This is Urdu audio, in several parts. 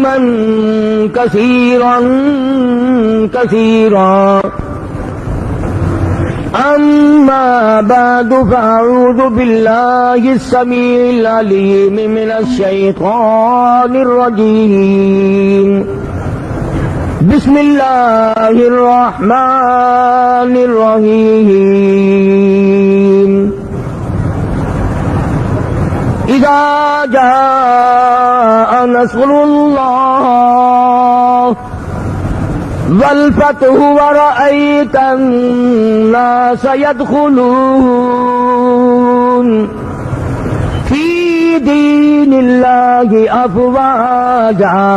تسليما كثيرا كثيرا. أما بعد فأعوذ بالله السميع العليم من الشيطان الرجيم. بسم الله الرحمن الرحيم. إذا جاء نصر الله والفتح ورأيت الناس يدخلون في دين الله أفواجا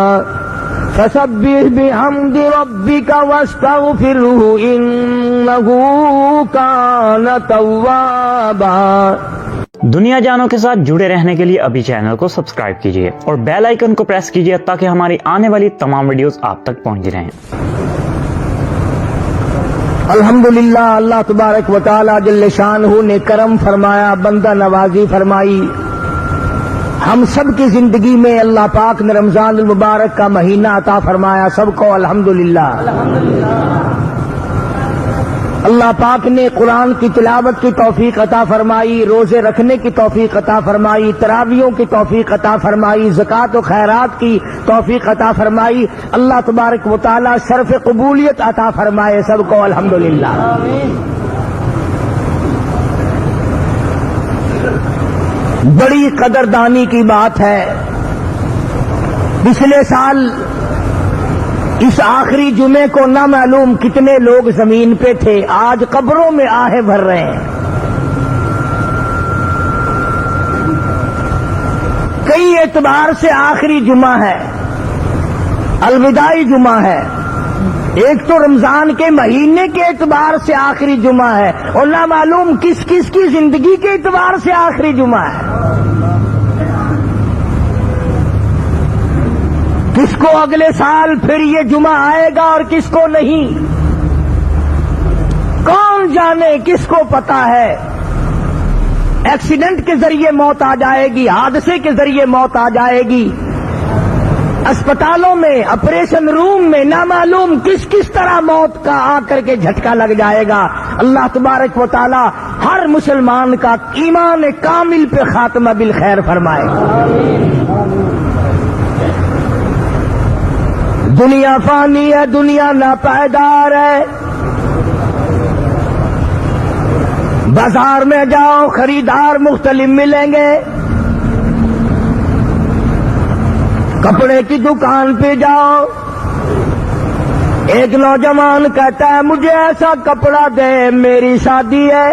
فسبح بحمد ربك واستغفره إنه كان توابا. دنیا جانوں کے ساتھ جڑے رہنے کے لیے ابھی چینل کو سبسکرائب کیجئے اور بیل آئیکن کو پریس کیجئے تاکہ ہماری آنے والی تمام ویڈیوز آپ تک پہنچ رہیں. الحمدللہ اللہ تبارک و تعالی جل شانہ نے کرم فرمایا، بندہ نوازی فرمائی. ہم سب کی زندگی میں اللہ پاک نے رمضان المبارک کا مہینہ عطا فرمایا. سب کو الحمدللہ. اللہ پاک نے قرآن کی تلاوت کی توفیق عطا فرمائی، روزے رکھنے کی توفیق عطا فرمائی، تراویحوں کی توفیق عطا فرمائی، زکوٰۃ و خیرات کی توفیق عطا فرمائی. اللہ تبارک و تعالی شرف قبولیت عطا فرمائے. سب کو الحمدللہ. بڑی قدردانی کی بات ہے. پچھلے سال اس آخری جمعے کو نہ معلوم کتنے لوگ زمین پہ تھے، آج قبروں میں آہیں بھر رہے ہیں. کئی اعتبار سے آخری جمعہ ہے، الوداعی جمعہ ہے. ایک تو رمضان کے مہینے کے اعتبار سے آخری جمعہ ہے اور نہ معلوم کس کس کی زندگی کے اعتبار سے آخری جمعہ ہے. کس کو اگلے سال پھر یہ جمعہ آئے گا اور کس کو نہیں، کون جانے، کس کو پتا ہے. ایکسیڈنٹ کے ذریعے موت آ جائے گی، حادثے کے ذریعے موت آ جائے گی، اسپتالوں میں، آپریشن روم میں نہ معلوم کس کس طرح موت کا آ کر کے جھٹکا لگ جائے گا. اللہ تبارک و تعالی ہر مسلمان کا ایمان کامل پہ خاتمہ بالخیر فرمائے. دنیا فانی ہے، دنیا ناپائیدار ہے. بازار میں جاؤ خریدار مختلف ملیں گے، کپڑے کی دکان پہ جاؤ، ایک نوجوان کہتا ہے مجھے ایسا کپڑا دے میری شادی ہے.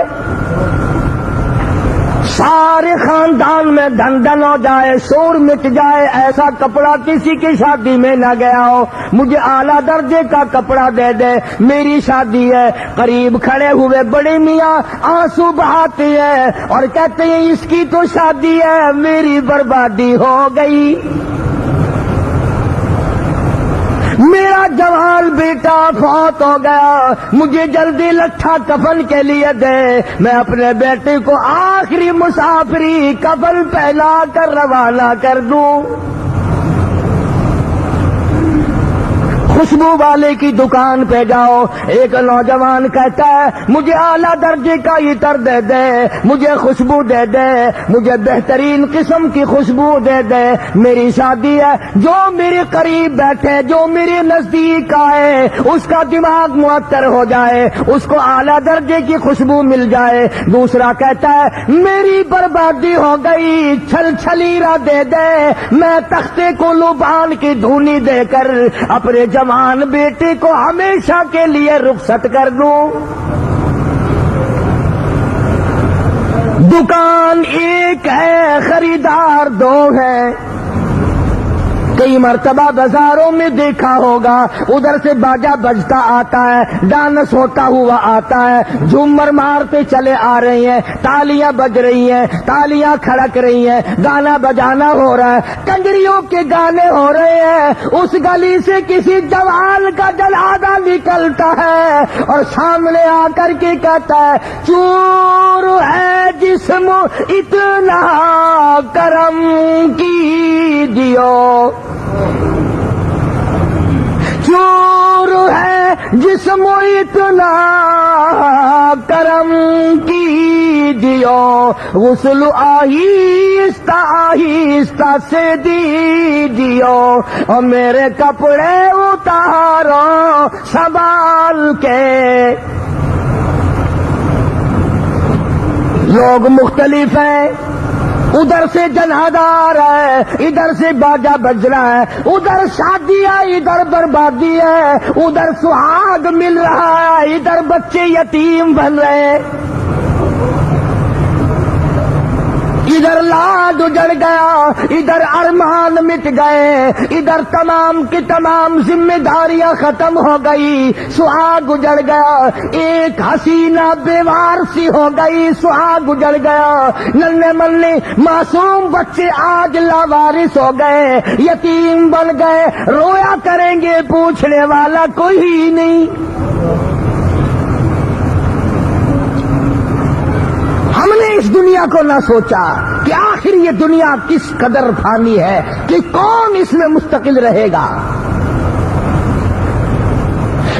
سارے خاندان میں دھن دھن ہو جائے، شور مٹ جائے، ایسا کپڑا کسی کی شادی میں نہ گیا ہو. مجھے اعلیٰ درجے کا کپڑا دے دے میری شادی ہے. قریب کھڑے ہوئے بڑے میاں آنسو بہاتے ہیں اور کہتے ہیں اس کی تو شادی ہے، میری بربادی ہو گئی. میرا جوان بیٹا فوت ہو گیا، مجھے جلدی لٹھا کفن کے لیے دے، میں اپنے بیٹے کو آخری مسافری کفن پہنا کر روانہ کر دوں. خوشبو والے کی دکان پہ جاؤ، ایک نوجوان کہتا ہے مجھے اعلیٰ درجے کا عطر دے دے، مجھے خوشبو دے دے، مجھے بہترین قسم کی خوشبو دے دے، میری شادی ہے. جو میرے قریب بیٹھے، جو میرے نزدیک آئے، اس کا دماغ معطر ہو جائے، اس کو اعلیٰ درجے کی خوشبو مل جائے. دوسرا کہتا ہے میری بربادی ہو گئی، چھل چھلیرا دے دے، میں تختے کو لبان کی دھونی دے کر اپنے جوان بیٹے کو ہمیشہ کے لیے رخصت کر دوں. دکان ایک ہے، خریدار دو ہے. کئی مرتبہ بازاروں میں دیکھا ہوگا، ادھر سے باجا بجتا آتا ہے، ڈانس ہوتا ہوا آتا ہے، جھومر مارتے چلے آ رہے ہیں، تالیاں بج رہی ہیں، تالیاں کھڑک رہی ہیں، گانا بجانا ہو رہا ہے، کنجریوں کے گانے ہو رہے ہیں. اس گلی سے کسی جوان کا جنازہ نکلتا ہے اور سامنے آ کر کے کہتا ہے چور ہے جسم اتنا کرم کیجیو. جسم اتنا کرم کیجیو غسل آہستہ آہستہ سے دیجیو اور میرے کپڑے اتارو سنبھال کے. لوگ مختلف ہیں، ادھر سے جنازہ آ رہا ہے، ادھر سے باجا بج رہا ہے، ادھر شادی ہے، ادھر بربادی ہے، ادھر سہاگ مل رہا ہے، ادھر بچے یتیم بن رہے ہیں، ادھر لاد اجڑ گیا، ادھر ارمان مٹ گئے، ادھر تمام کی تمام ذمہ داریاں ختم ہو گئی، سہاگ اجڑ گیا، ایک حسینہ بیوار سی ہو گئی، سہاگ اجڑ گیا، ننھے منھے معصوم بچے آج لاوارث ہو گئے، یتیم بن گئے، رویا کریں گے پوچھنے والا کوئی ہی نہیں. ہم نے اس دنیا کو نہ سوچا کہ آخر یہ دنیا کس قدر فانی ہے کہ کون اس میں مستقل رہے گا.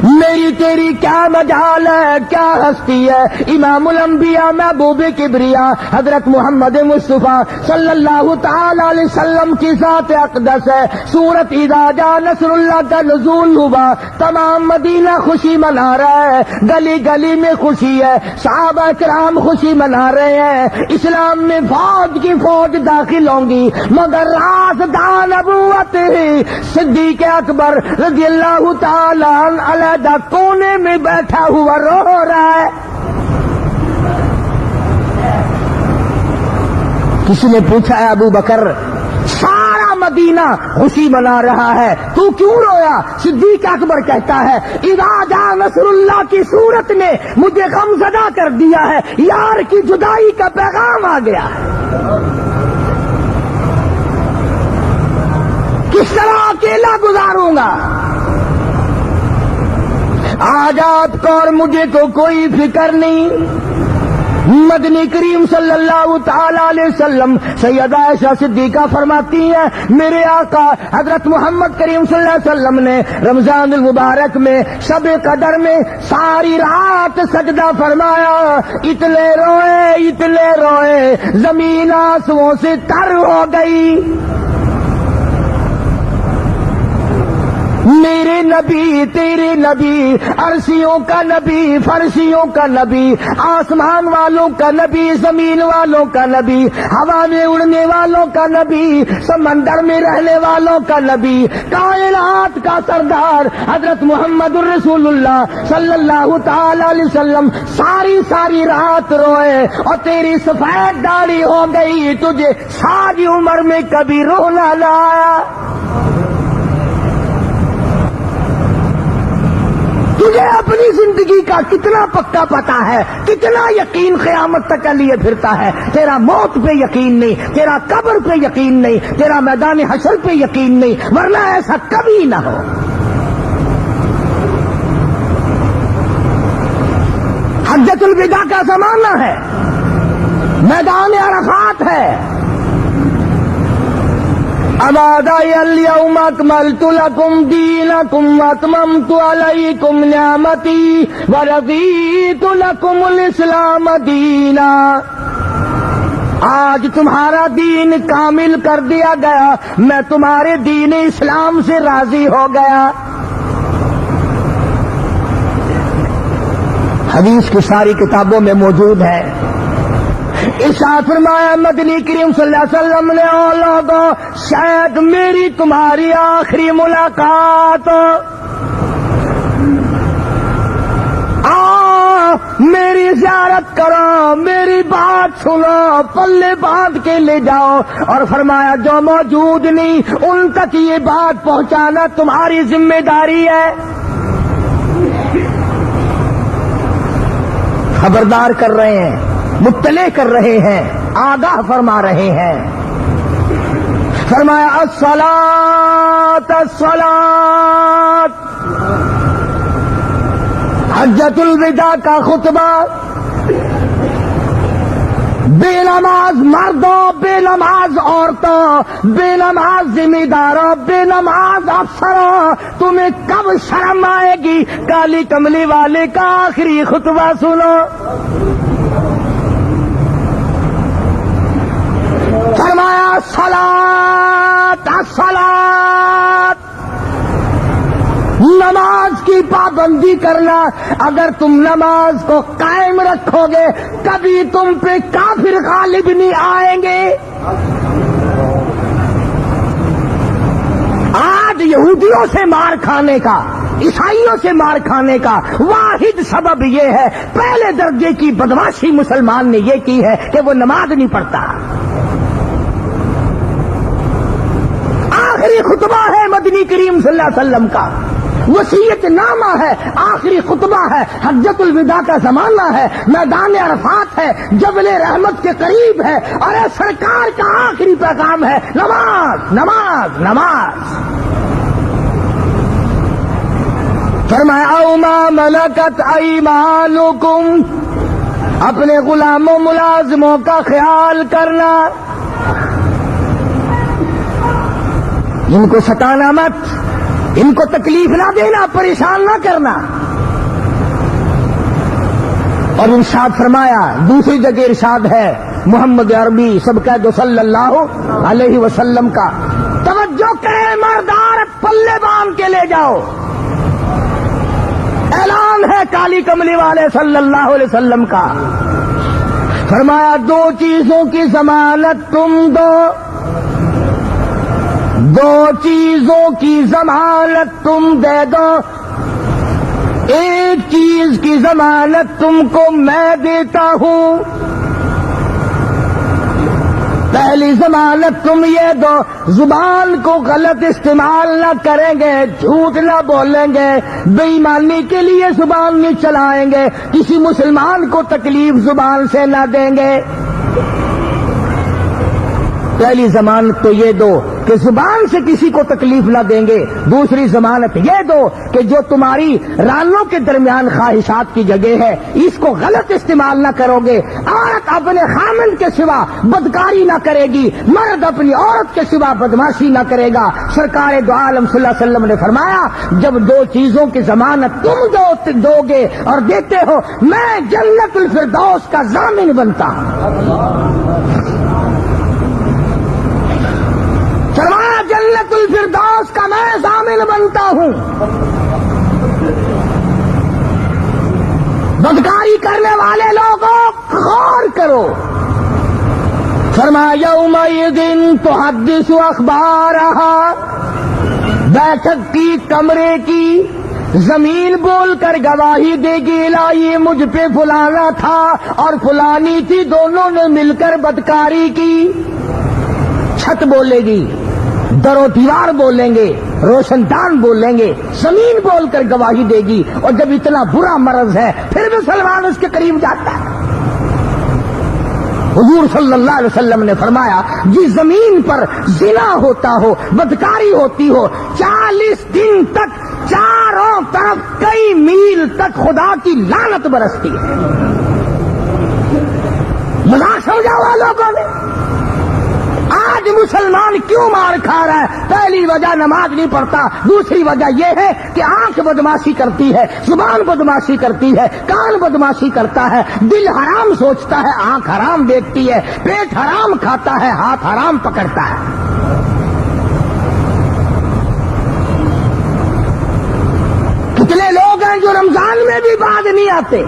میری تیری کیا مجال ہے، کیا ہستی ہے. امام الانبیاء محبوب کبریا حضرت محمد مصطفیٰ صلی اللہ تعالی علیہ وسلم کی ذات اقدس ہے. سورت اذا جاء نصر اللہ کا نزول ہوا، تمام مدینہ خوشی منا رہا ہے، گلی گلی میں خوشی ہے، صحابہ کرام خوشی منا رہے ہیں، اسلام میں فوج کی فوج داخل ہوں گی، مگر رازدان نبوت صدیق اکبر رضی اللہ تعالی عنہ علیحدہ کونے میں بیٹھا ہوا رو رہا ہے. کسی نے پوچھا ہے ابو بکر سارا مدینہ خوشی منا رہا ہے، تو کیوں رویا؟ صدیق اکبر کہتا ہے اذا جاء نصر اللہ کی صورت نے مجھے غم زدہ کر دیا ہے، یار کی جدائی کا پیغام آ گیا ہے. کس طرح اکیلا گزاروں گا؟ آج آپ کو اور مجھے کو کوئی فکر نہیں. مدنی کریم صلی اللہ تعالی علیہ وسلم سیدہ عائشہ صدیقہ فرماتی ہیں میرے آقا حضرت محمد کریم صلی اللہ علیہ وسلم نے رمضان المبارک میں شب قدر میں ساری رات سجدہ فرمایا، اتنے روئے زمین آنسوؤں سے تر ہو گئی. میرے نبی تیرے نبی، عرشیوں کا نبی، فرشیوں کا نبی، آسمان والوں کا نبی، زمین والوں کا نبی، ہوا میں اڑنے والوں کا نبی، سمندر میں رہنے والوں کا نبی، کائنات کا سردار حضرت محمد الرسول اللہ صلی اللہ تعالی علیہ وسلم ساری رات روئے اور تیری سفید داڑھی ہو گئی، تجھے ساری عمر میں کبھی رونا نہ آیا. تجھے اپنی زندگی کا کتنا پکا پتا ہے، کتنا یقین قیامت تک لیے پھرتا ہے. تیرا موت پہ یقین نہیں، تیرا قبر پہ یقین نہیں، تیرا میدان حشر پہ یقین نہیں، ورنہ ایسا کبھی نہ ہو. حجۃ الوداع کا زمانہ ہے، میدان عرفات ہے. اليوم اکملت لکم دینکم واتممت علیکم نعمتی ورضیت لکم الاسلام دینا. آج تمہارا دین کامل کر دیا گیا، میں تمہارے دین اسلام سے راضی ہو گیا. حدیث کی ساری کتابوں میں موجود ہے. ارشاد فرمایا مدنی کریم صلی اللہ علیہ وسلم نے او لوگوں شاید میری تمہاری آخری ملاقات میری زیارت کرو، میری بات سنو، پلے باندھ کے لے جاؤ. اور فرمایا جو موجود نہیں ان تک یہ بات پہنچانا تمہاری ذمہ داری ہے. خبردار کر رہے ہیں، مطلع کر رہے ہیں، آگاہ فرما رہے ہیں. فرمایا الصلاۃ الصلاۃ. حجۃ الوداع کا خطبہ بے نماز مردوں، بے نماز عورتوں، بے نماز ذمہ داروں، بے نماز افسروں، تمہیں کب شرم آئے گی؟ کالی کملی والے کا آخری خطبہ سنو۔ فرمایا صلاۃ الصلاۃ، نماز کی پابندی کرنا۔ اگر تم نماز کو قائم رکھو گے کبھی تم پہ کافر غالب نہیں آئیں گے۔ آج یہودیوں سے مار کھانے کا، عیسائیوں سے مار کھانے کا واحد سبب یہ ہے، پہلے درجے کی بدماشی مسلمان نے یہ کی ہے کہ وہ نماز نہیں پڑھتا۔ آخری خطبہ ہے مدنی کریم صلی اللہ علیہ وسلم کا، وصیت نامہ ہے، آخری خطبہ ہے، حجۃ الوداع کا زمانہ ہے، میدان عرفات ہے، جبل رحمت کے قریب ہے، اور سرکار کا آخری پیغام ہے نماز نماز نماز۔ فرمایا او ما ملکت ایمانکم، اپنے غلاموں ملازموں کا خیال کرنا، ان کو ستانا مت، ان کو تکلیف نہ دینا، پریشان نہ کرنا۔ اور ارشاد فرمایا، دوسری جگہ ارشاد ہے محمد عربی سب کہہ دو صلی اللہ علیہ وسلم کا، توجہ کرے مردار، پلے باندھ کے لے جاؤ۔ اعلان ہے کالی کملی والے صلی اللہ علیہ وسلم کا، فرمایا دو چیزوں کی ضمانت تم دو، دو چیزوں کی ضمانت تم دے دو، ایک چیز کی ضمانت تم کو میں دیتا ہوں۔ پہلی ضمانت تم یہ دو، زبان کو غلط استعمال نہ کریں گے، جھوٹ نہ بولیں گے، بے ایمانی کے لیے زبان نہیں چلائیں گے، کسی مسلمان کو تکلیف زبان سے نہ دیں گے۔ پہلی ضمانت تو یہ دو کہ زبان سے کسی کو تکلیف نہ دیں گے، دوسری ضمانت یہ دو کہ جو تمہاری رانوں کے درمیان خواہشات کی جگہ ہے اس کو غلط استعمال نہ کرو گے۔ عورت اپنے خامند کے سوا بدکاری نہ کرے گی، مرد اپنی عورت کے سوا بدماشی نہ کرے گا۔ سرکار دو عالم صلی اللہ علیہ وسلم نے فرمایا جب دو چیزوں کی ضمانت تم دو گے اور دیتے ہو، میں جنت الفردوس کا ضامن بنتا ہوں۔ فرمایا جنت الفردوس کا میں ضامن بنتا ہوں۔ بدکاری کرنے والے لوگوں غور کرو، فرمایا یومئذ تحدث اخبارہا، بیٹھک کی، کمرے کی، زمین بول کر گواہی دے گی لائی مجھ پہ فلانا تھا اور فلانی تھی، دونوں نے مل کر بدکاری کی۔ چھت بولے گی، در و دیوار بولیں گے، روشن دان بولیں گے، زمین بول کر گواہی دے گی۔ اور جب اتنا برا مرض ہے پھر بھی مسلمان اس کے قریب جاتا ہے۔ حضور صلی اللہ علیہ وسلم نے فرمایا جس زمین پر زنا ہوتا ہو، بدکاری ہوتی ہو، 40 دن تک چاروں طرف کئی میل تک خدا کی لعنت برستی ہے۔ مذاق سمجھا ہوا لوگوں نے؟ آج مسلمان کیوں مار کھا رہا ہے؟ پہلی وجہ نماز نہیں پڑھتا، دوسری وجہ یہ ہے کہ آنکھ بدماشی کرتی ہے، زبان بدماشی کرتی ہے، کان بدماشی کرتا ہے، دل حرام سوچتا ہے، آنکھ حرام دیکھتی ہے، پیٹ حرام کھاتا ہے، ہاتھ حرام پکڑتا ہے۔ کتنے لوگ ہیں جو رمضان میں بھی بعد نہیں آتے؟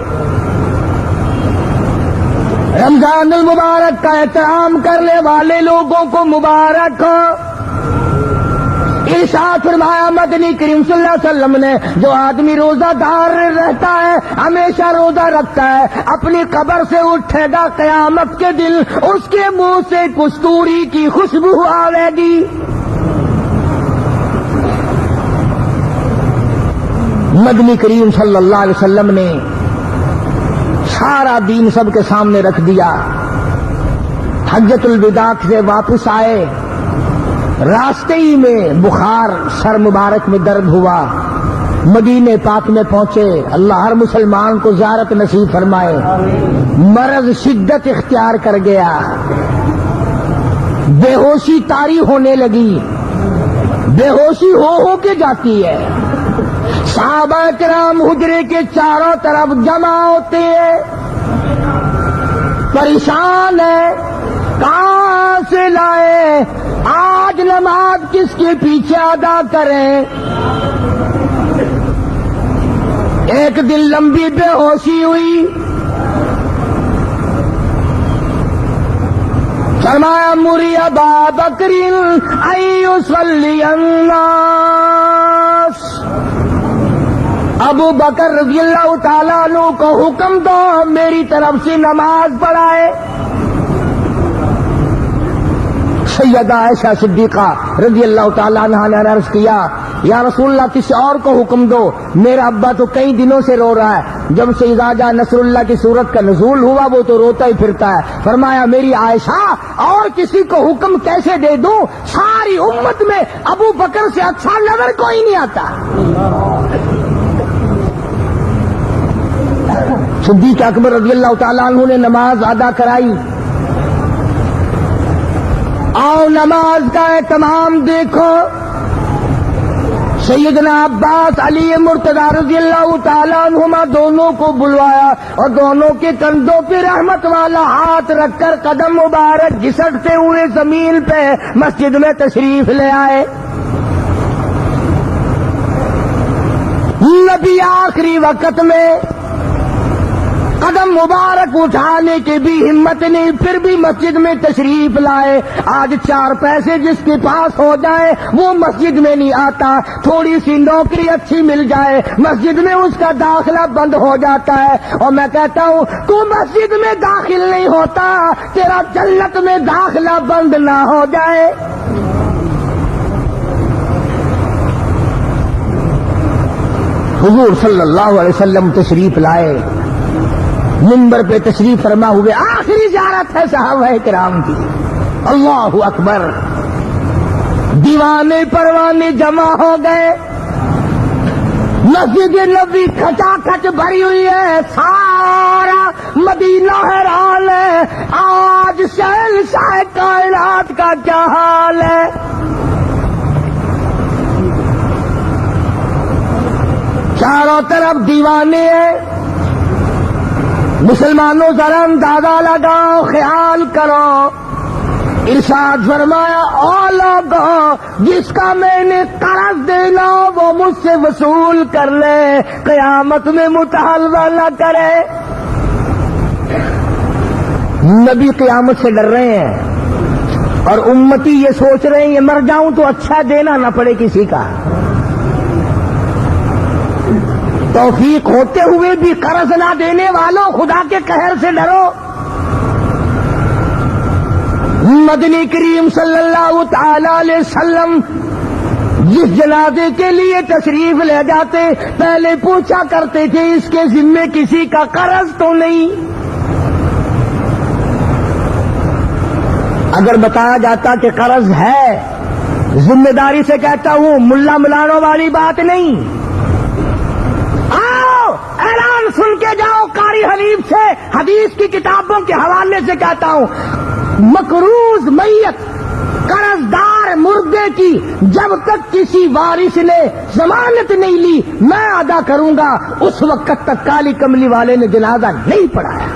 رمضان المبارک کا احترام کرنے والے لوگوں کو مبارک ہو۔ ارشاد فرمایا مدنی کریم صلی اللہ علیہ وسلم نے جو آدمی روزہ دار رہتا ہے، ہمیشہ روزہ رکھتا ہے، اپنی قبر سے اٹھے گا قیامت کے دن اس کے منہ سے کستوری کی خوشبو آئے گی۔ مدنی کریم صلی اللہ علیہ وسلم نے سارا دین سب کے سامنے رکھ دیا۔ حجۃ الوداع سے واپس آئے، راستے ہی میں بخار سر مبارک میں درد ہوا، مدینے پاک میں پہنچے۔ اللہ ہر مسلمان کو زیارت نصیب فرمائے۔ مرض شدت اختیار کر گیا، بے ہوشی طاری ہونے لگی، بے ہوشی ہو کے جاتی ہے۔ صحابہ کرام حجرے کے چاروں طرف جمع ہوتے ہیں، پریشان ہے، کہاں سے لائے، آج نماز کس کے پیچھے ادا کریں۔ ایک دن لمبی بے ہوشی ہوئی، فرمایا مری ابا بکر ان یصلی الناس، ابو بکر رضی اللہ تعالیٰ عنہ کو حکم دو میری طرف سے نماز پڑھائے۔ سیدہ عائشہ صدیقہ رضی اللہ تعالیٰ عنہ نے عرض کیا یا رسول اللہ کسی اور کو حکم دو، میرا ابا تو کئی دنوں سے رو رہا ہے، جب سے اذا جاء نصر اللہ کی صورت کا نزول ہوا وہ تو روتا ہی پھرتا ہے۔ فرمایا میری عائشہ اور کسی کو حکم کیسے دے دوں، ساری امت میں ابو بکر سے اچھا نظر کوئی نہیں آتا۔ صدیق اکبر رضی اللہ تعالیٰ عنہ نے نماز ادا کرائی۔ آؤ نماز کا اہتمام دیکھو، سیدنا عباس علی مرتضی رضی اللہ تعالیٰ عنہما دونوں کو بلوایا اور دونوں کے کندھوں پہ رحمت والا ہاتھ رکھ کر قدم مبارک گھسٹتے ہوئے زمین پہ مسجد میں تشریف لے آئے۔ نبی آخری وقت میں قدم مبارک اٹھانے کی بھی ہمت نہیں، پھر بھی مسجد میں تشریف لائے۔ آج 4 پیسے جس کے پاس ہو جائے وہ مسجد میں نہیں آتا، تھوڑی سی نوکری اچھی مل جائے مسجد میں اس کا داخلہ بند ہو جاتا ہے۔ اور میں کہتا ہوں تو مسجد میں داخل نہیں ہوتا، تیرا جنت میں داخلہ بند نہ ہو جائے۔ حضور صلی اللہ علیہ وسلم تشریف لائے، منبر پہ تشریف فرما ہوئے، آخری زیارت ہے صحابہ کرام کی۔ اللہ اکبر، دیوانے پروانے جمع ہو گئے، مسجد نبی کھچا کھچ بھری ہوئی ہے، سارا مدینہ حیران ہے، آج شہنشاہ کائنات کا کیا حال ہے۔ چاروں طرف دیوانے ہیں، مسلمانوں ذرا اندازہ لگاؤ، خیال کرو۔ ارشاد فرمایا او لوگو جس کا میں نے قرض دینا وہ مجھ سے وصول کر لے، قیامت میں مطالبہ نہ کرے۔ نبی قیامت سے ڈر رہے ہیں اور امتی یہ سوچ رہے ہیں یہ مر جاؤں تو اچھا دینا نہ پڑے کسی کا۔ توفیق ہوتے ہوئے بھی قرض نہ دینے والوں خدا کے قہر سے ڈرو۔ مدنی کریم صلی اللہ تعالی علیہ وسلم جس جنازے کے لیے تشریف لے جاتے پہلے پوچھا کرتے تھے اس کے ذمے کسی کا قرض تو نہیں۔ اگر بتایا جاتا کہ قرض ہے ذمہ داری سے کہتا ہوں، ملا ملانوں والی بات نہیں۔ اعلان سن کے جاؤ قاری حلیف سے، حدیث کی کتابوں کے حوالے سے کہتا ہوں، مقروض میت قرضدار مردے کی جب تک کسی وارث نے ضمانت نہیں لی میں ادا کروں گا، اس وقت تک کالی کملی والے نے جنازہ نہیں پڑھایا۔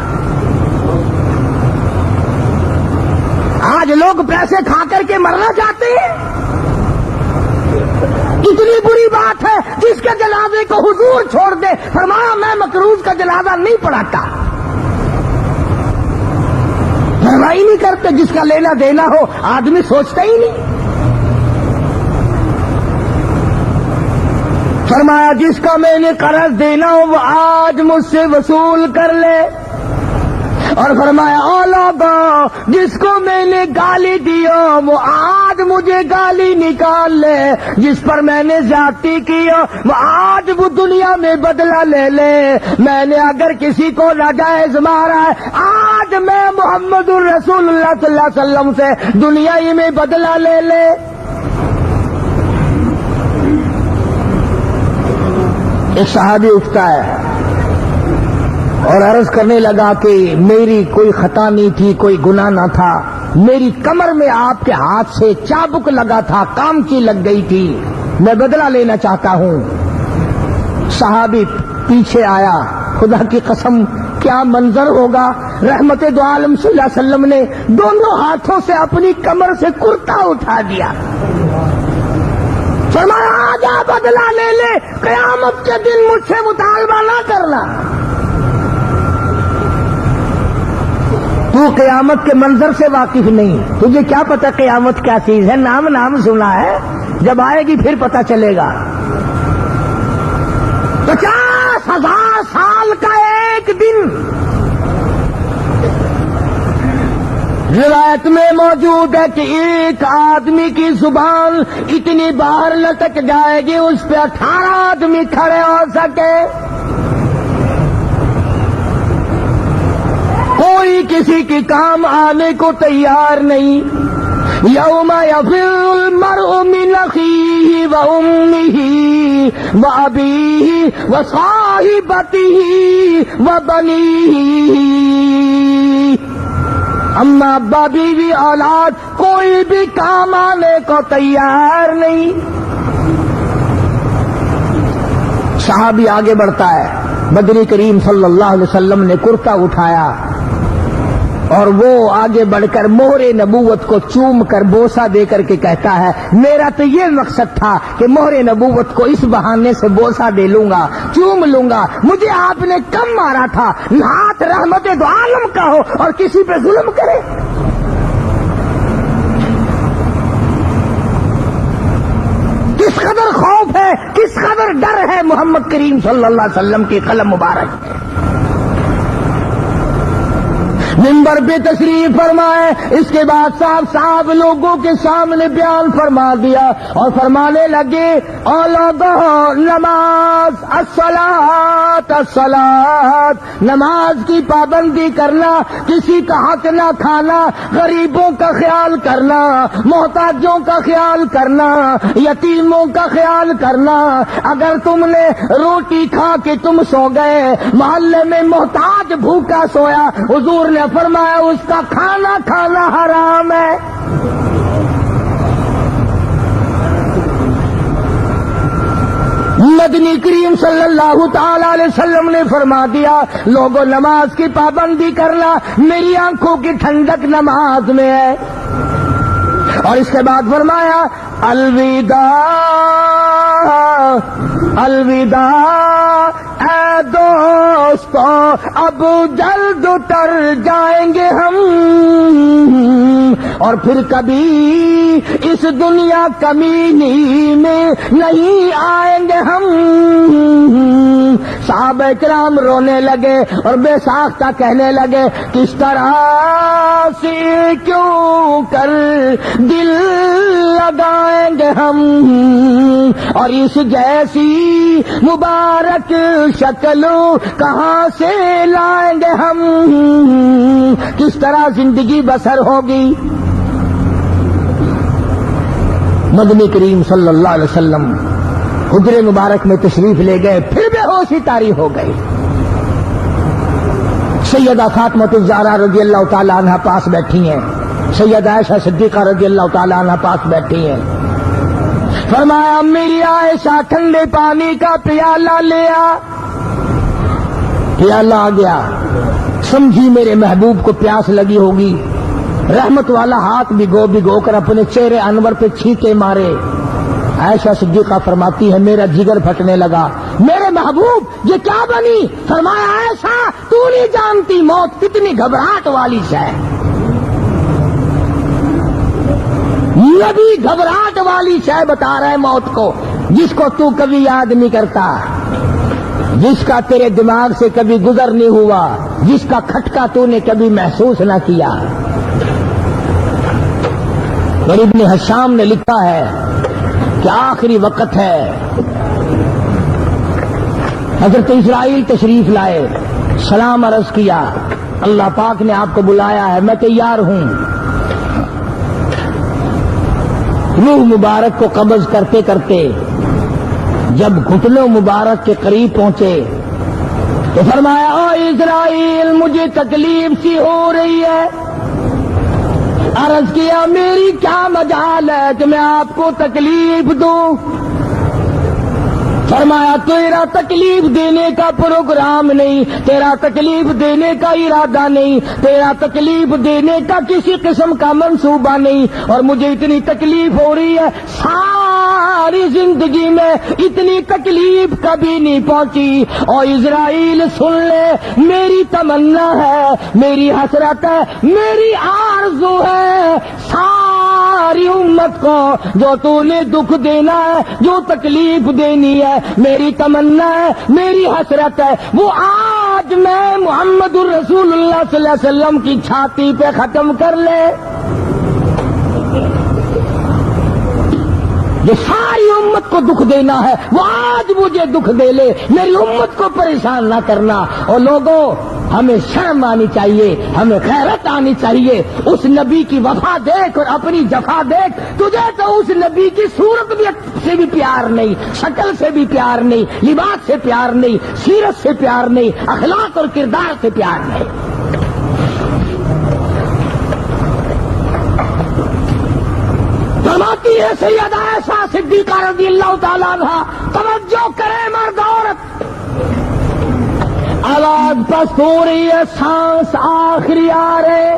آج لوگ پیسے کھا کر کے مرنا چاہتے ہیں، اتنی بری بات ہے جس کے جنازے کو حضور چھوڑ دے، فرمایا میں مقروض کا جنازہ نہیں پڑھاتا۔ پرواہ نہیں کرتے، جس کا لینا دینا ہو آدمی سوچتا ہی نہیں۔ فرمایا جس کا میں نے قرض دینا ہو وہ آج مجھ سے وصول کر لے، اور فرمایا او لوگو جس کو میں نے گالی دی ہو وہ آج مجھے گالی نکال لے، جس پر میں نے زیادتی کی ہو وہ آج وہ دنیا میں بدلہ لے لے، میں نے اگر کسی کو ناجائز مارا ہے آج میں محمد الرسول اللہ صلی اللہ علیہ وسلم سے دنیا ہی میں بدلہ لے لے۔ ایک صحابی اٹھتا ہے، اور عرض کرنے لگا کہ میری کوئی خطا نہیں تھی، کوئی گناہ نہ تھا، میری کمر میں آپ کے ہاتھ سے چابک لگا تھا، کامچی لگ گئی تھی، میں بدلہ لینا چاہتا ہوں۔ صحابی پیچھے آیا، خدا کی قسم کیا منظر ہوگا، رحمت دو عالم صلی اللہ علیہ وسلم نے دونوں ہاتھوں سے اپنی کمر سے کرتا اٹھا دیا، فرمایا آجا بدلہ لے لے، قیامت کے دن مجھ سے مطالبہ نہ کرنا۔ تو قیامت کے منظر سے واقف نہیں، تجھے کیا پتا قیامت کیا چیز ہے، نام سنا ہے، جب آئے گی پھر پتا چلے گا۔ 50,000 سال کا ایک دن روایت میں موجود ہے کہ ایک آدمی کی زبان اتنی باہر لٹک جائے گی اس پہ 18 آدمی کھڑے ہو سکے، کوئی کسی کی کام آنے کو تیار نہیں۔ یوم یفر المرء من اخیہ وامہ وابیہ وصاحبتہ وبنیہ، اما ابا بیوی اولاد کوئی بھی کام آنے کو تیار نہیں۔ صحابی آگے بڑھتا ہے، بدری کریم صلی اللہ علیہ وسلم نے کرتا اٹھایا اور وہ آگے بڑھ کر مہر نبوت کو چوم کر بوسہ دے کر کے کہتا ہے میرا تو یہ مقصد تھا کہ مہر نبوت کو اس بہانے سے بوسہ دے لوں گا، چوم لوں گا، مجھے آپ نے کم مارا تھا، ہاتھ رحمت دو عالم کا ہو اور کسی پہ ظلم کرے۔ کس قدر خوف ہے، کس قدر ڈر ہے محمد کریم صلی اللہ علیہ وسلم کی قلم مبارک میں۔ منبر پہ تشریف فرمائے، اس کے بعد صاحب لوگوں کے سامنے بیان فرما دیا اور فرمانے لگے او لوگوں نماز، الصلاۃ الصلاۃ، نماز کی پابندی کرنا، کسی کا حق نہ کھانا، غریبوں کا خیال کرنا، محتاجوں کا خیال کرنا، یتیموں کا خیال کرنا۔ اگر تم نے روٹی کھا کے تم سو گئے، محلے میں محتاج بھوکا سویا، حضور نے فرمایا اس کا کھانا کھانا حرام ہے۔ مدنی کریم صلی اللہ تعالی علیہ وسلم نے فرما دیا لوگوں نماز کی پابندی کرنا، میری آنکھوں کی ٹھنڈک نماز میں ہے۔ اور اس کے بعد فرمایا الوداع الوداع اے دوستو اب جلد اتر جائیں گے ہم، اور پھر کبھی اس دنیا کمینی میں نہیں آئیں گے ہم۔ صحابہ کرام رونے لگے اور بے ساختہ کہنے لگے کس طرح سے کیوں کر دل لگائیں گے ہم، اور اس جیسی مبارک شکل کہاں سے لائیں گے ہم، کس طرح زندگی بسر ہوگی۔ مدنی کریم صلی اللہ علیہ وسلم حجرے مبارک میں تشریف لے گئے، پھر بے ہوشی طاری ہو گئی۔ سیدہ فاطمہ الزہرا رضی اللہ تعالی عنہ پاس بیٹھی ہیں، سیدہ عائشہ صدیقہ رضی اللہ تعالی عنہ پاس بیٹھی ہیں۔ فرمایا میری عائشہ ٹھنڈے پانی کا پیالہ لے آ، پیالہ آ گیا، سمجھی میرے محبوب کو پیاس لگی ہوگی، رحمت والا ہاتھ بھگو کر اپنے چہرے انور پہ چھینکے مارے۔ عائشہ صدیقہ فرماتی ہے میرا جگر پھٹنے لگا، میرے محبوب یہ کیا بنی؟ فرمایا عائشہ تو نہیں جانتی موت کتنی گھبراہٹ والی ہے، نبی گھبراہٹ والی شے بتا رہے موت کو، جس کو تو کبھی یاد نہیں کرتا، جس کا تیرے دماغ سے کبھی گزر نہیں ہوا، جس کا کھٹکا تو نے کبھی محسوس نہ کیا۔ اور ابن حشام نے لکھا ہے کہ آخری وقت ہے، حضرت اسرائیل تشریف لائے، سلام عرض کیا، اللہ پاک نے آپ کو بلایا ہے، میں تیار ہوں۔ روح مبارک کو قبض کرتے کرتے جب گھٹنوں مبارک کے قریب پہنچے تو فرمایا او اسرائیل مجھے تکلیف سی ہو رہی ہے. عرض کیا میری کیا مجال ہے کہ میں آپ کو تکلیف دوں. فرمایا تیرا تکلیف دینے کا پروگرام نہیں, تیرا تکلیف دینے کا ارادہ نہیں, تیرا تکلیف دینے کا کسی قسم کا منصوبہ نہیں, اور مجھے اتنی تکلیف ہو رہی ہے, ساری زندگی میں اتنی تکلیف کبھی نہیں پہنچی. اور اسرائیل سن لے, میری تمنا ہے, میری حسرت ہے, میری آرزو ہے, ساری امت کو جو تو نے دکھ دینا ہے, جو تکلیف دینی ہے, میری تمنا ہے, میری حسرت ہے, وہ آج میں محمد الرسول اللہ صلی اللہ علیہ وسلم کی چھاتی پہ ختم کر لے. جو ساری امت کو دکھ دینا ہے وہ آج مجھے دکھ دے لے, میری امت کو پریشان نہ کرنا. اور لوگوں ہمیں شرم آنی چاہیے, ہمیں غیرت آنی چاہیے. اس نبی کی وفا دیکھ اور اپنی جفا دیکھ. تجھے تو اس نبی کی صورت سے بھی پیار نہیں, شکل سے بھی پیار نہیں, لباس سے پیار نہیں, سیرت سے پیار نہیں, اخلاق اور کردار سے پیار نہیں. فرماتی ہے سیدہ عائشہ صدیقہ رضی اللہ تعالیٰ عنہ, توجہ کرے مرد عورت, آواز پست ہو رہی ہے, سانس آخری آ رہے,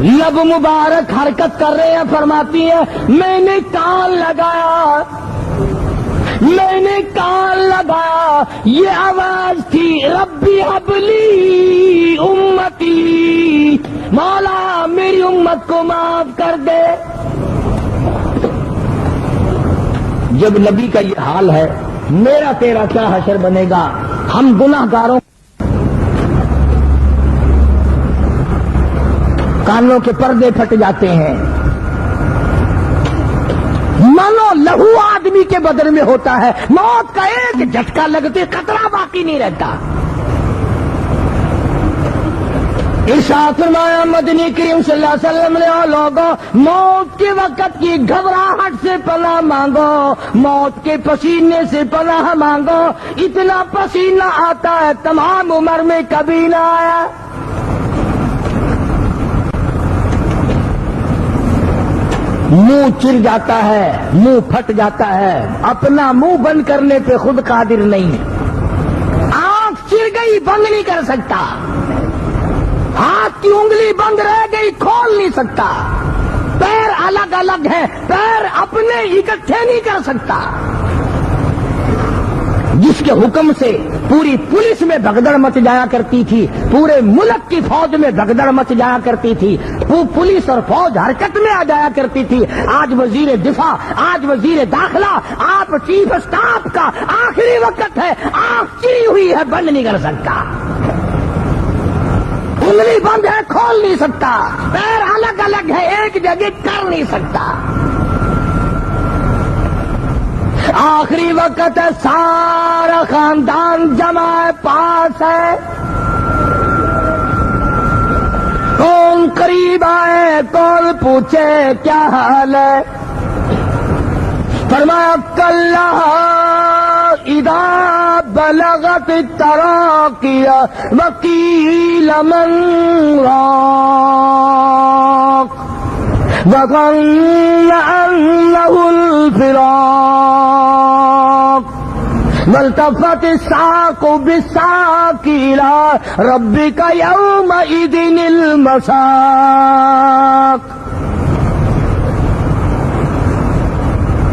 لب مبارک حرکت کر رہے ہیں. فرماتی ہے میں نے کان لگایا, میں نے کان لگایا, یہ آواز تھی ربی حبلی امتی, مولا میری امت کو معاف کر دے. جب نبی کا یہ حال ہے, میرا تیرا کیا حشر بنے گا؟ ہم گناہگاروں کانوں کے پردے پھٹ جاتے ہیں, منو لہو آدمی کے بدن میں ہوتا ہے, موت کا ایک جھٹکا لگتے خطرہ باقی نہیں رہتا. ارشاد فرمایا مدنی کریم صلی اللہ علیہ وسلم نے, او لوگوں موت کے وقت کی گھبراہٹ سے پناہ مانگو, موت کے پسینے سے پناہ مانگو. اتنا پسینہ آتا ہے تمام عمر میں کبھی نہ آیا. منہ چر جاتا ہے, منہ پھٹ جاتا ہے, اپنا منہ بند کرنے پہ خود قادر نہیں. آنکھ چر گئی بند نہیں کر سکتا, ہاتھ کی انگلی بند رہ گئی کھول نہیں سکتا, پیر الگ الگ ہیں, پیر اپنے اکٹھے نہیں کر سکتا. جس کے حکم سے پوری پولیس میں بھگدڑ مچ جایا کرتی تھی, پورے ملک کی فوج میں بھگدڑ مچ جایا کرتی تھی, پولیس اور فوج حرکت میں آ جایا کرتی تھی, آج وزیر دفاع, آج وزیر داخلہ, آپ چیف اسٹاف کا آخری وقت ہے, آنکھ چری ہوئی ہے, بند نہیں کر سکتا, انگلی بند ہے کھول نہیں سکتا, پیر الگ الگ ہے ایک جگہ کر نہیں سکتا. آخری وقت ہے, سارا خاندان جمع پاس ہے, کون قریب آئے, کون پوچھے کیا حال ہے. فرمایا کلا اذا بلغت التراقی وقیل من راق وظن انه الفراق والتفت الساق بالساق الى ربك يومئذ المساق.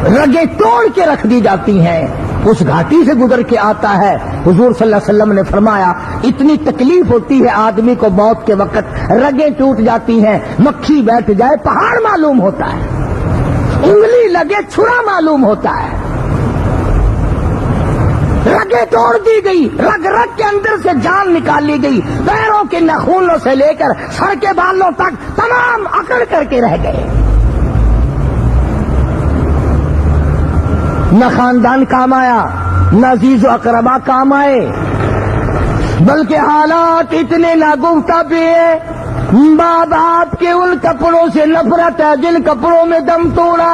رگیں توڑ کے رکھ دی جاتی ہیں, اس گھاٹی سے گزر کے آتا ہے. حضور صلی اللہ علیہ وسلم نے فرمایا اتنی تکلیف ہوتی ہے آدمی کو موت کے وقت, رگیں ٹوٹ جاتی ہیں, مکھی بیٹھ جائے پہاڑ معلوم ہوتا ہے, انگلی لگے چھرا معلوم ہوتا ہے. رگیں توڑ دی گئی, رگ رگ کے اندر سے جان نکال لی گئی, پیروں کے ناخنوں سے لے کر سر کے بالوں تک تمام اکڑ کر کے رہ گئے. نہ خاندان کام آیا, نہ عزیز و اقربا کام آئے, بلکہ حالات اتنے ناگفتہ بھی ہیں. ماں باپ کے ان کپڑوں سے نفرت ہے جن کپڑوں میں دم توڑا,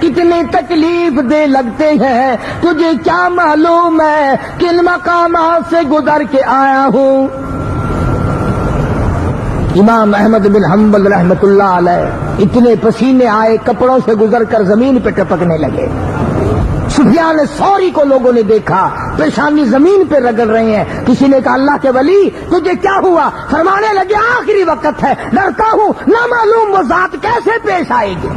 کتنی تکلیف دے لگتے ہیں، تجھے کیا معلوم ہے کن مقامات سے گزر کے آیا ہوں۔ امام احمد بن حنبل رحمت اللہ علیہ اتنے پسینے آئے، کپڑوں سے گزر کر زمین پہ ٹپکنے لگے۔ سفیان ثوری کو لوگوں نے دیکھا پیشانی زمین پہ رگڑ رہے ہیں۔ کسی نے کہا اللہ کے ولی تجھے کیا ہوا؟ فرمانے لگے آخری وقت ہے، ڈرتا ہوں نہ معلوم وہ ذات کیسے پیش آئے گی۔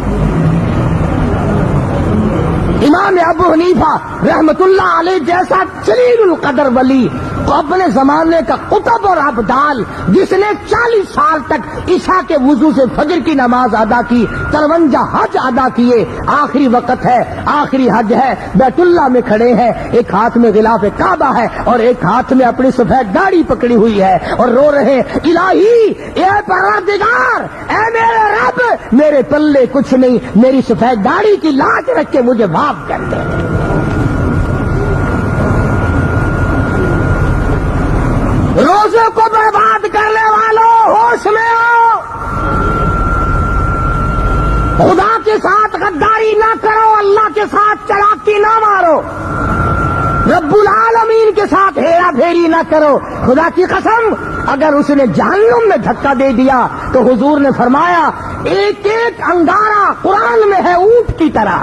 امام ابو حنیفہ رحمت اللہ علیہ جیسا جلیل القدر ولی تو اپنے زمانے کا قطب اور ابدال، جس نے 40 سال تک عشاء کے وضو سے فجر کی نماز ادا کی، 53 حج ادا کیے، آخری وقت ہے، آخری حج ہے، بیت اللہ میں کھڑے ہیں، ایک ہاتھ میں غلاف کعبہ ہے اور ایک ہاتھ میں اپنی سفید داڑھی پکڑی ہوئی ہے اور رو رہے ہیں الہی اے پروردگار، اے میرے رب، میرے پلے کچھ نہیں، میری سفید داڑھی کی لاج رکھ کے مجھے معاف کر دے۔ روزے کو برباد کرنے والوں ہوش میں آؤ، خدا کے ساتھ غداری نہ کرو، اللہ کے ساتھ چلاکی نہ مارو، رب العالمین کے ساتھ ہیرا پھیری نہ کرو۔ خدا کی قسم اگر اس نے جہنم میں دھکا دے دیا تو حضور نے فرمایا ایک ایک انگارہ قرآن میں ہے اونٹ کی طرح۔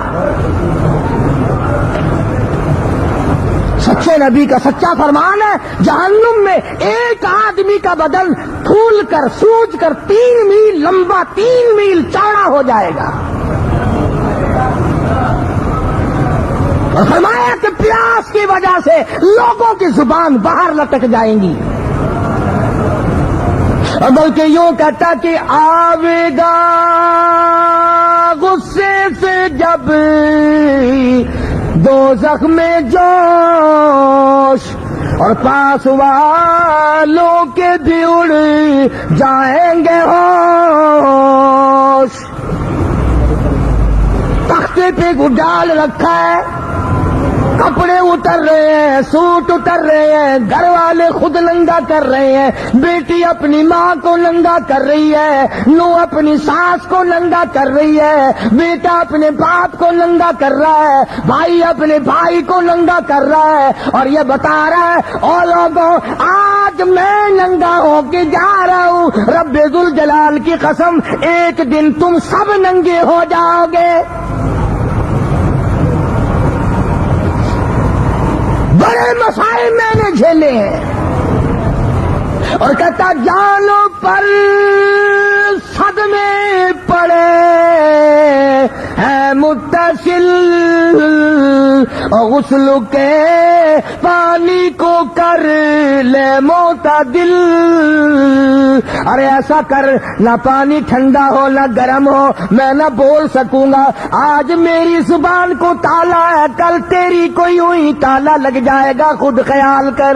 سچے نبی کا سچا فرمان ہے، جہنم میں ایک آدمی کا بدن پھول کر سوج کر 3 میل لمبا 3 میل چوڑا ہو جائے گا، اور فرمایا کہ پیاس کی وجہ سے لوگوں کی زبان باہر لٹک جائیں گی، اور بلکہ یوں کہتا کہ آوے گا غصے سے جب دوزخ میں جوش، اور پاس والوں کے بھی اڑ جائیں گے ہوش۔ تختے پہ ڈال رکھا ہے، کپڑے اتر رہے ہیں، سوٹ اتر رہے ہیں، گھر والے خود ننگا کر رہے ہیں، بیٹی اپنی ماں کو ننگا کر رہی ہے، نو اپنی ساس کو ننگا کر رہی ہے، بیٹا اپنے باپ کو ننگا کر رہا ہے، بھائی اپنے بھائی کو ننگا کر رہا ہے، اور یہ بتا رہا ہے او لوگوں آج میں ننگا ہو کے جا رہا ہوں، رب ذوالجلال کی قسم ایک دن تم سب ننگے ہو جاؤ گے۔ بڑے مسائل میں نے جھیلے ہیں، اور کہتا جانوں پر صدمے پڑے ہیں متصل، اور غسل کے پانی کو کر لے معتدل، ارے ایسا کر نہ پانی ٹھنڈا ہو نہ گرم ہو، میں نہ بول سکوں گا، آج میری زبان کو تالا ہے، کل تیری کوئی ہوئی تالا لگ جائے گا، خود خیال کر۔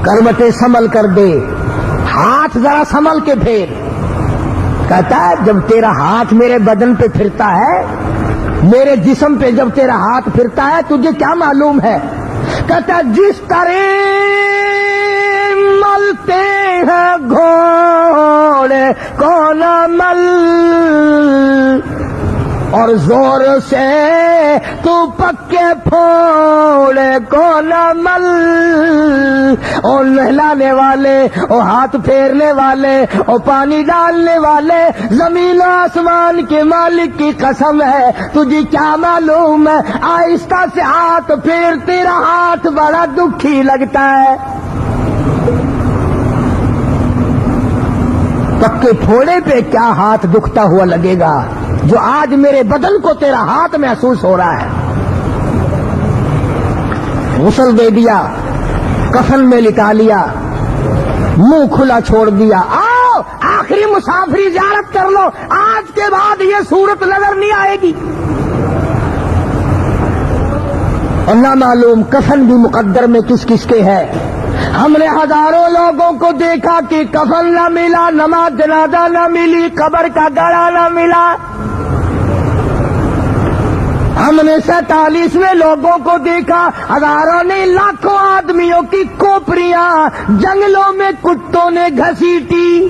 کروٹیں سنبھل کر دے، ہاتھ ذرا سنبھل کے پھیر۔ کہتا ہے جب تیرا ہاتھ میرے بدن پہ پھرتا ہے، میرے جسم پہ جب تیرا ہاتھ پھرتا ہے تجھے کیا معلوم ہے؟ کہتا ہے جس طرح ملتے ہیں گھوڑے کو نہ مل، اور زور سے تو پکے پھوڑے کو نہ مل، اور نہلانے والے، اور ہاتھ پھیرنے والے، اور پانی ڈالنے والے، زمین و آسمان کے مالک کی قسم ہے تجھے کیا معلوم ہے؟ آہستہ سے ہاتھ پھیر، تیرا ہاتھ بڑا دکھی لگتا ہے، پکے پھوڑے پہ کیا ہاتھ دکھتا ہوا لگے گا جو آج میرے بدن کو تیرا ہاتھ محسوس ہو رہا ہے۔ غسل دے دیا، کفن میں لٹا لیا، منہ کھلا چھوڑ دیا، آؤ آخری مسافری زیارت کر لو، آج کے بعد یہ صورت نظر نہیں آئے گی۔ اور نہ معلوم کفن بھی مقدر میں کس کس کے ہے۔ ہم نے ہزاروں لوگوں کو دیکھا کہ کفن نہ ملا، نماز جنازہ نہ ملی، قبر کا گڑھا نہ ملا۔ ہم نے 47 لوگوں کو دیکھا، ہزاروں نے، لاکھوں آدمیوں کی کھوپڑیاں جنگلوں میں کتوں نے گھسیٹی۔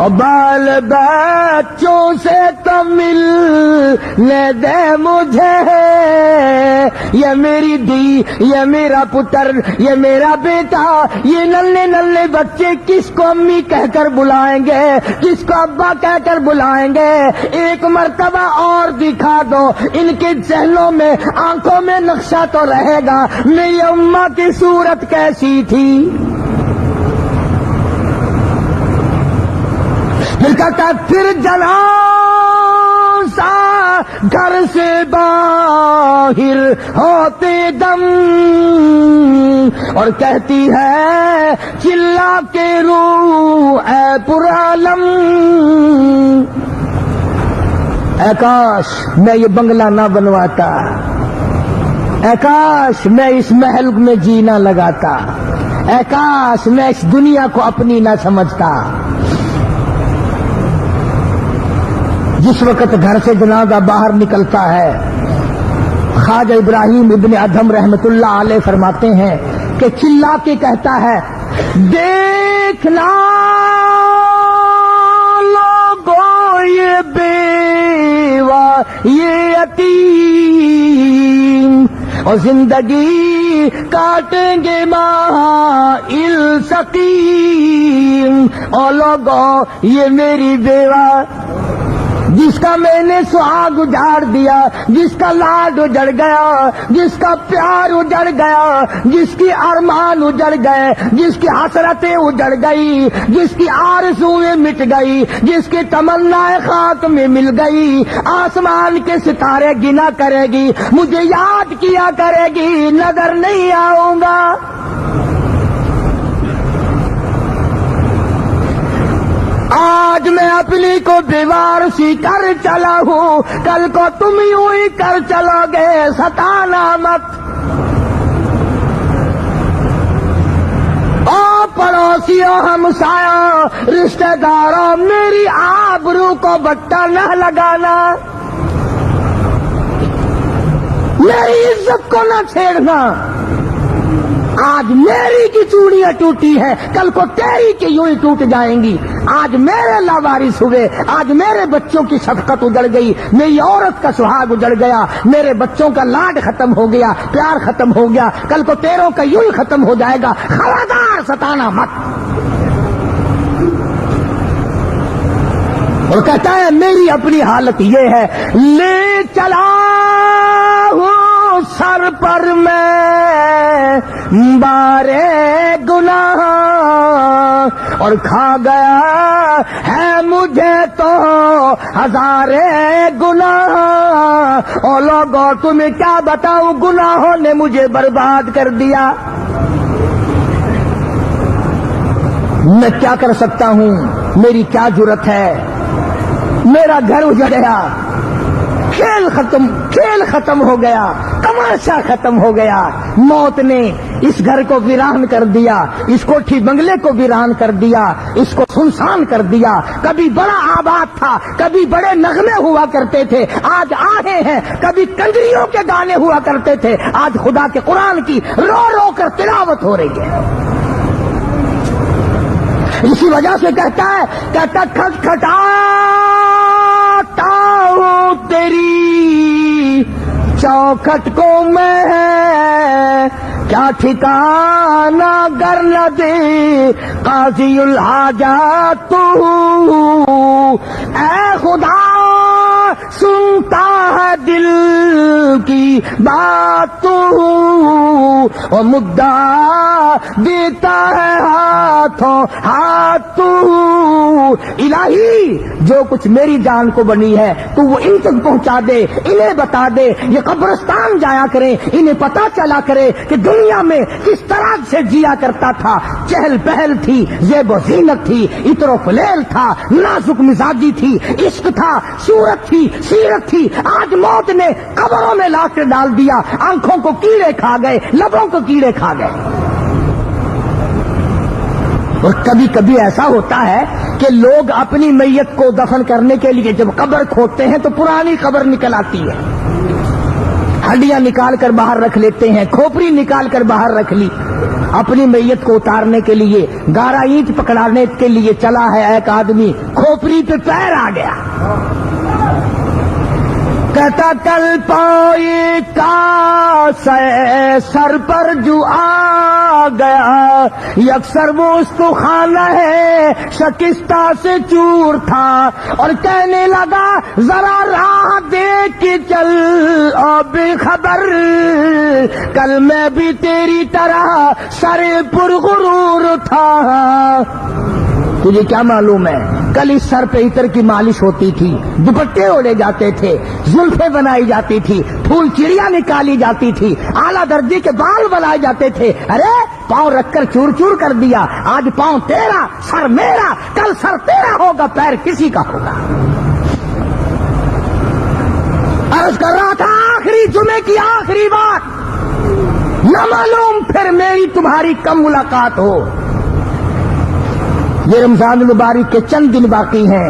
اور بال بچوں سے تو ملنے دے مجھے، یہ میری دی، یہ میرا پتر، یہ میرا بیٹا، یہ نلے نلے بچے کس کو امی کہہ کر بلائیں گے، کس کو ابا کہہ کر بلائیں گے؟ ایک مرتبہ اور دکھا دو، ان کے ذہنوں میں آنکھوں میں نقشہ تو رہے گا میری اماں کی صورت کیسی تھی۔ پھر کہتا پھر جنازہ گھر سے باہر ہوتے دم، اور کہتی ہے چلا کے روح اے پرعالم، اے کاش میں یہ بنگلہ نہ بنواتا، اے کاش میں اس محل میں جینا لگاتا، اے کاش میں اس دنیا کو اپنی نہ سمجھتا۔ جس وقت گھر سے جنازہ باہر نکلتا ہے، خواجہ ابراہیم ابن ادھم رحمت اللہ علیہ فرماتے ہیں کہ چلا کے کہتا ہے دیکھنا لوگوں یہ بیوہ یہ یتیم، اور زندگی کاٹیں گے مائل سقیم، اور لوگوں یہ میری بیوہ جس کا میں نے سہاگ اجاڑ دیا، جس کا لاڈ اجڑ گیا، جس کا پیار اجڑ گیا، جس کی ارمان اجڑ گئے، جس کی حسرتیں اجڑ گئی، جس کی آرزویں مٹ گئی، جس کی تمنا خاک میں مل گئی، آسمان کے ستارے گنا کرے گی، مجھے یاد کیا کرے گی، نظر نہیں آؤں گا۔ آج میں اپنی کو بیوار سی کر چلا ہوں، کل کو تم یوں ہی کر چلو گے، ستانا مت۔ او پڑوسیوں ہمسایوں رشتہ داروں، میری آبرو کو بٹا نہ لگانا، میری عزت کو نہ چھیڑنا۔ آج میری کی چوڑیاں ٹوٹی ہے، کل کو تیری کی یوں ہی ٹوٹ جائیں گی۔ آج میرے لاوارث ہوئے، آج میرے بچوں کی شفقت اجڑ گئی، میری عورت کا سہاگ اجڑ گیا، میرے بچوں کا لاڈ ختم ہو گیا، پیار ختم ہو گیا، کل کو تیروں کا یوں ہی ختم ہو جائے گا، خبردار ستانا مت۔ اور کہتا ہے میری اپنی حالت یہ ہے، لے چلا ہوں سر پر میں بارے گناہ، اور کھا گیا ہے مجھے تو ہزارے گناہ، اور لوگوں تمہیں کیا بتاؤں گناہوں نے مجھے برباد کر دیا۔ میں کیا کر سکتا ہوں، میری کیا جرت ہے، میرا گھر اجڑ گیا، کھیل ختم ہو گیا، تماشا ختم ہو گیا، موت نے اس گھر کو ویران کر دیا، اس کوٹھی بنگلے کو ویران کر دیا، اس کو سنسان کر دیا۔ کبھی بڑا آباد تھا، کبھی بڑے نغمے ہوا کرتے تھے، آج آہے ہیں، کبھی کنجریوں کے گانے ہوا کرتے تھے، آج خدا کے قرآن کی رو رو کر تلاوت ہو رہی ہے۔ اسی وجہ سے کہتا کھٹکھٹاتا ہوں تیری چوکھٹ کو میں، کیا ٹھکانہ گر نہ دے قاضی الحاجات تو، اے خدا سنتا ہے دل کی بات تو، اور مدعا دیتا ہے ہاتھوں ہاتھ تو۔ الہی جو کچھ میری جان کو بنی ہے تو وہ ان تک پہنچا دے، انہیں بتا دے، یہ قبرستان جایا کرے، انہیں پتا چلا کرے کہ دنیا میں کس طرح سے جیا کرتا تھا، چہل پہل تھی، زیب و زینت تھی، عطر و فلیل تھا، نازک مزاجی تھی، عشق تھا، صورت تھی، سیرت تھی۔ آج موت نے قبروں میں لا کے ڈال دیا، آنکھوں کو کیڑے کھا گئے، لبوں کو کیڑے کھا گئے۔ اور کبھی کبھی ایسا ہوتا ہے کہ لوگ اپنی میت کو دفن کرنے کے لیے جب قبر کھودتے ہیں تو پرانی قبر نکل آتی ہے، ہڈیاں نکال کر باہر رکھ لیتے ہیں، کھوپڑی نکال کر باہر رکھ لی، اپنی میت کو اتارنے کے لیے گارا اینٹ پکڑانے کے لیے چلا ہے، ایک آدمی کھوپڑی پہ پیر آ گیا، کہتا کل پائی کا سر پر جو آ گیا، یکسر وہ استخوان ہے شکستہ سے چور تھا، اور کہنے لگا ذرا راہ دیکھ کے چل اور بے خبر، کل میں بھی تیری طرح سر پر غرور تھا۔ تجھے کیا معلوم ہے کل اس سر پہ عطر کی مالش ہوتی تھی، دوپٹے اوڑے جاتے تھے، زلفیں بنائی جاتی تھی، پھول چڑیا نکالی جاتی تھی، اعلیٰ درجے کے بال بنائے جاتے تھے، ارے پاؤں رکھ کر چور چور کر دیا، آج پاؤں تیرا سر میرا، کل سر تیرا ہوگا پیر کسی کا ہوگا۔ عرض کر رہا تھا آخری جمعے کی آخری بات، نہ معلوم پھر میری تمہاری کم ملاقات ہو۔ یہ رمضان المبارک کے چند دن باقی ہیں،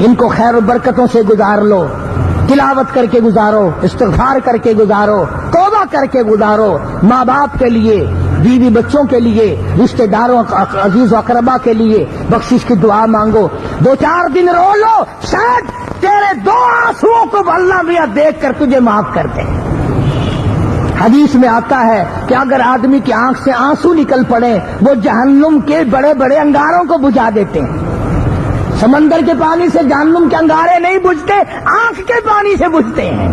ان کو خیر و برکتوں سے گزار لو، تلاوت کر کے گزارو، استغفار کر کے گزارو، توبہ کر کے گزارو، ماں باپ کے لیے، بیوی بچوں کے لیے، رشتہ داروں عزیز و اقربا کے لیے بخشش کی دعا مانگو، 2-4 دن رو لو، شاید تیرے 2 آنسوؤں کو اللہ میاں دیکھ کر تجھے معاف کر دے۔ حدیث میں آتا ہے کہ اگر آدمی کی آنکھ سے آنسو نکل پڑے وہ جہنم کے بڑے بڑے انگاروں کو بجھا دیتے ہیں۔ سمندر کے پانی سے جہنم کے انگارے نہیں بجھتے، آنکھ کے پانی سے بجھتے ہیں۔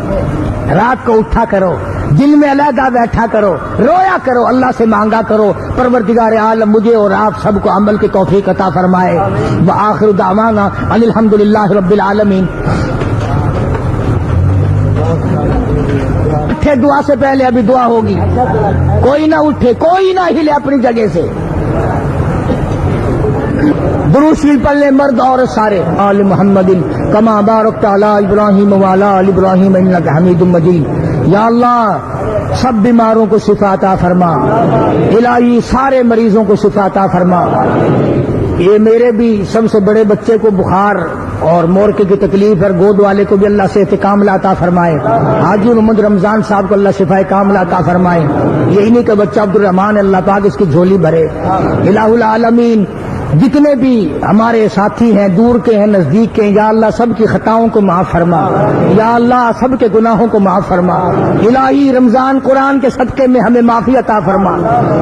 رات کو اٹھا کرو، دن میں علیحدہ بیٹھا کرو، رویا کرو، اللہ سے مانگا کرو، پروردگار عالم مجھے اور آپ سب کو عمل کی توفیق عطا فرمائے۔ وآخر دعوانا ان الحمدللہ رب العالمین۔ اٹھے دعا سے پہلے ابھی دعا ہوگی، کوئی نہ اٹھے، کوئی نہ ہلے اپنی جگہ سے۔ درود شریف پڑھ لیں مرد اور سارے۔ آل محمد کما بارکت علی ابراہیم وعلی آل ابراہیم انک حمید مجید۔ یا اللہ سب بیماروں کو شفا عطا فرما، الہی سارے مریضوں کو شفا عطا فرما۔ یہ میرے بھی سب سے بڑے بچے کو بخار اور مورکے کی تکلیف ہے، گود والے کو بھی اللہ سے استقامت عطا فرمائے۔ حاجی محمد رمضان صاحب کو اللہ شفا کاملہ عطا فرمائے۔ یہ انہی کا بچہ عبد الرحمان، اللہ پاک اس کی جھولی بھرے۔ الہ العالمین جتنے بھی ہمارے ساتھی ہیں، دور کے ہیں نزدیک کے ہیں، یا اللہ سب کی خطاؤں کو معاف فرما، یا اللہ سب کے گناہوں کو معاف فرما۔ الہی رمضان قرآن کے صدقے میں ہمیں معافی عطا فرما۔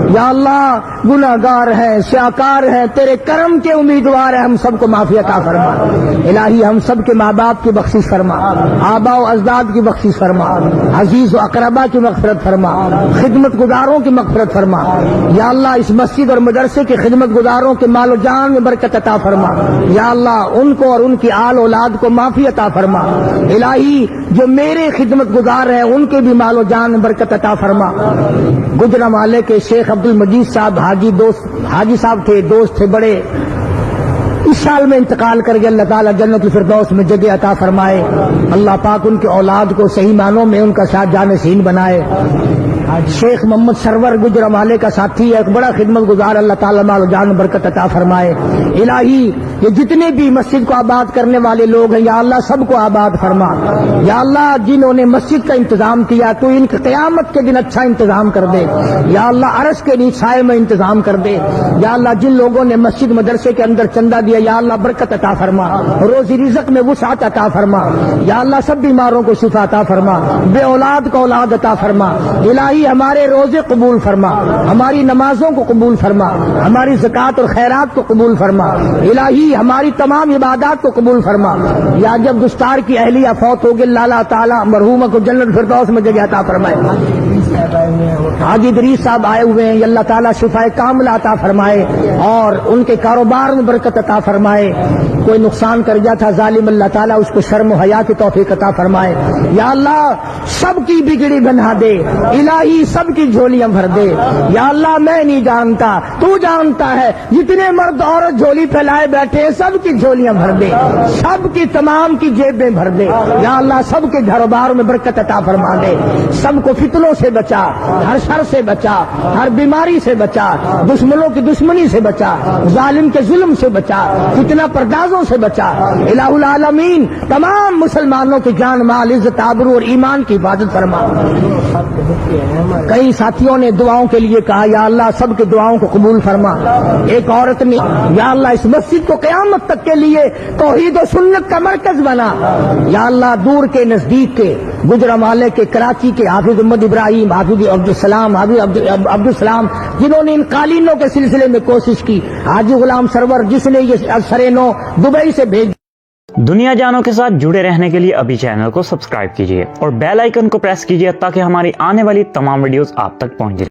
یا اللہ گناہ گار ہیں، سیاکار ہیں، تیرے کرم کے امیدوار ہیں، ہم سب کو معافی عطا فرما۔ الہی ہم سب کے ماں باپ کی بخشش فرما، آبا و اجداد کی بخشش فرما، عزیز و اقربا کی مغفرت فرما، خدمت گزاروں کی مغفرت فرما۔ یا اللہ اس مسجد اور مدرسے کے خدمت گزاروں کے مال و جان میں برکت عطا فرما۔ یا اللہ ان کو اور ان کی آل اولاد کو معافی عطا فرما۔ الہی جو میرے خدمت گزار ہیں ان کے بھی مال و جان میں برکت عطا فرما۔ گجرانوالے کے شیخ عبد المجید صاحب حاجی صاحب تھے، دوست تھے بڑے، اس سال میں انتقال کر کے اللہ تعالیٰ جنت الفردوس میں جگہ عطا فرمائے۔ اللہ پاک ان کے اولاد کو صحیح معنوں میں ان کا ساتھ جانشین بنائے۔ شیخ محمد سرور گجرانوالے کا ساتھی ہے، ایک بڑا خدمت گزار، اللہ تعالیٰ مال و جان برکت عطا فرمائے۔ الہی یہ جتنے بھی مسجد کو آباد کرنے والے لوگ ہیں یا اللہ سب کو آباد فرما۔ یا اللہ جنہوں نے مسجد کا انتظام کیا تو ان کے قیامت کے دن اچھا انتظام کر دے۔ یا اللہ عرش کے نیچے سائے میں انتظام کر دے۔ یا اللہ جن لوگوں نے مسجد مدرسے کے اندر چندہ دیا یا اللہ برکت عطا فرما، روزی رزق میں وسعت عطا فرما۔ یا اللہ سب بیماروں کو شفا عطا فرما، بے اولاد کو اولاد عطا فرما۔ الہی ہمارے روزے قبول فرما، ہماری نمازوں کو قبول فرما، ہماری زکوٰۃ اور خیرات کو قبول فرما۔ الہی ہماری تمام عبادات کو قبول فرما۔ یا جب دستار کی اہلیہ فوت ہوگی اللہ تعالیٰ مرحومہ کو جنت فردوس میں جگہ عطا فرمائے۔ حاجی ادریس صاحب آئے ہوئے ہیں، اللہ تعالیٰ شفا کاملہ عطا فرمائے اور ان کے کاروبار میں برکت عطا فرمائے۔ کوئی نقصان کر گیا تھا ظالم، اللہ تعالیٰ اس کو شرم و حیا کی توفیق عطا فرمائے۔ یا اللہ سب کی بگڑی بنا دے، الہی سب کی جھولیاں بھر دے۔ یا اللہ میں نہیں جانتا، تو جانتا ہے، جتنے مرد عورت جھولی پھیلائے بیٹھے ہیں سب کی جھولیاں بھر دے، سب کی تمام کی جیبیں بھر دے۔ یا اللہ سب کے گھر بار میں برکت عطا فرما دے، سب کو فتنوں سے بچا، ہر شر سے بچا، ہر بیماری سے بچا، دشمنوں کی دشمنی سے بچا، ظالم کے ظلم سے بچا، فتنہ پردازوں آوازوں سے بچا. الہ العالمین تمام مسلمانوں کی جان مال عزت آبرو اور ایمان کی حفاظت فرما. کئی ساتھیوں نے دعاؤں کے لیے کہا یا اللہ سب کی دعاؤں کو قبول فرما. ایک عورت نے یا اللہ اس مسجد کو قیامت تک کے لیے توحید و سنت کا مرکز بنا. یا اللہ دور کے نزدیک کے گجرانوالے کے کراچی کے حافظ محمد ابراہیم حافظ عبدالسلام حافظ عبدالسلام جنہوں نے ان قالینوں کے سلسلے میں کوشش کی. حاجی غلام سرور جس نے یہ سرے9 دبئی سے بھیج. دنیا جانوں کے ساتھ جڑے رہنے کے لیے ابھی چینل کو سبسکرائب کیجیے اور بیل آئیکن کو پریس کیجیے تاکہ ہماری آنے والی تمام ویڈیوز آپ تک پہنچ جائیں.